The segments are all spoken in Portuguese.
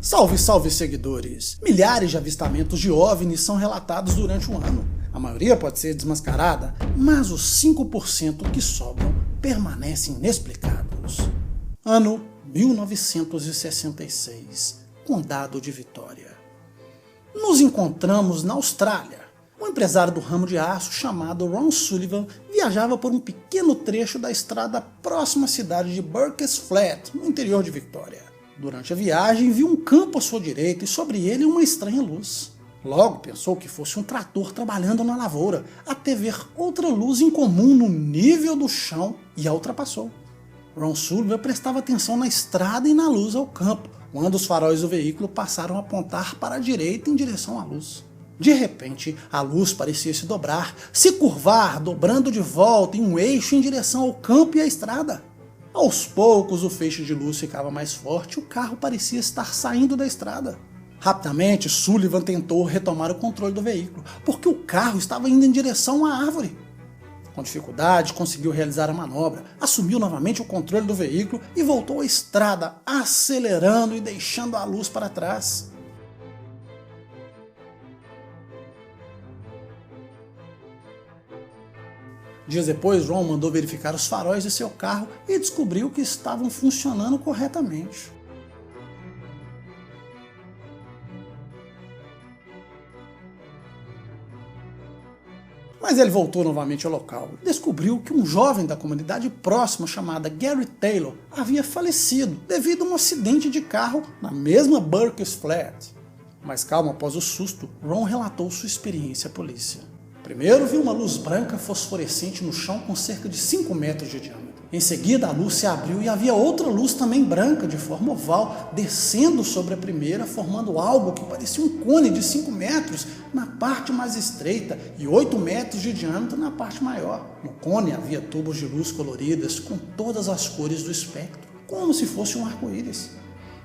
Salve, salve seguidores! Milhares de avistamentos de OVNIs são relatados durante um ano. A maioria pode ser desmascarada, mas os 5% que sobram permanecem inexplicados. Ano 1966, Condado de Vitória. Nos encontramos na Austrália. Um empresário do ramo de aço chamado Ron Sullivan viajava por um pequeno trecho da estrada próxima à cidade de Burgess Flat, no interior de Vitória. Durante a viagem, viu um campo à sua direita e sobre ele uma estranha luz. Logo pensou que fosse um trator trabalhando na lavoura, até ver outra luz incomum no nível do chão e a ultrapassou. Ron Sullivan prestava atenção na estrada e na luz ao campo, quando os faróis do veículo passaram a apontar para a direita em direção à luz. De repente, a luz parecia se dobrar, se curvar, dobrando de volta em um eixo em direção ao campo e à estrada. Aos poucos, o feixe de luz ficava mais forte e o carro parecia estar saindo da estrada. Rapidamente, Sullivan tentou retomar o controle do veículo, porque o carro estava indo em direção à árvore. Com dificuldade, conseguiu realizar a manobra, assumiu novamente o controle do veículo e voltou à estrada, acelerando e deixando a luz para trás. Dias depois, Ron mandou verificar os faróis de seu carro e descobriu que estavam funcionando corretamente. Mas ele voltou novamente ao local e descobriu que um jovem da comunidade próxima chamada Gary Taylor havia falecido devido a um acidente de carro na mesma Burgess Flat. Mas calmo após o susto, Ron relatou sua experiência à polícia. Primeiro viu uma luz branca fosforescente no chão com cerca de 5 metros de diâmetro. Em seguida a luz se abriu e havia outra luz também branca de forma oval descendo sobre a primeira, formando algo que parecia um cone de 5 metros na parte mais estreita e 8 metros de diâmetro na parte maior. No cone havia tubos de luz coloridas com todas as cores do espectro, como se fosse um arco-íris.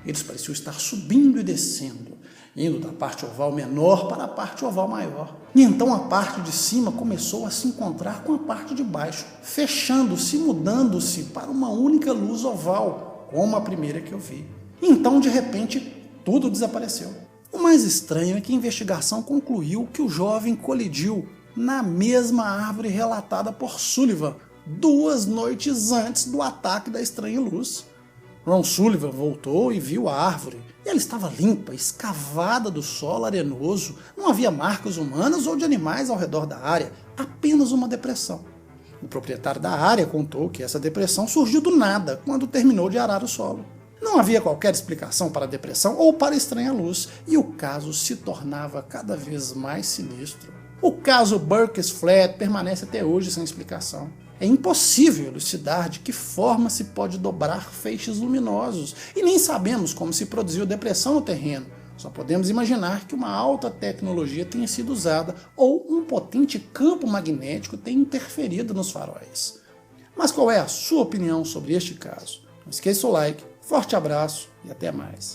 Eles pareciam estar subindo e descendo, indo da parte oval menor para a parte oval maior. E então a parte de cima começou a se encontrar com a parte de baixo, fechando-se e mudando-se para uma única luz oval, como a primeira que eu vi. E então, de repente, tudo desapareceu. O mais estranho é que a investigação concluiu que o jovem colidiu na mesma árvore relatada por Sullivan 2 noites antes do ataque da estranha luz. Ron Sullivan voltou e viu a árvore. Ela estava limpa, escavada do solo arenoso, não havia marcas humanas ou de animais ao redor da área, apenas uma depressão. O proprietário da área contou que essa depressão surgiu do nada, quando terminou de arar o solo. Não havia qualquer explicação para a depressão ou para a estranha luz, e o caso se tornava cada vez mais sinistro. O caso Burgess Flat permanece até hoje sem explicação. É impossível elucidar de que forma se pode dobrar feixes luminosos, e nem sabemos como se produziu depressão no terreno. Só podemos imaginar que uma alta tecnologia tenha sido usada ou um potente campo magnético tenha interferido nos faróis. Mas qual é a sua opinião sobre este caso? Não esqueça o like, forte abraço e até mais.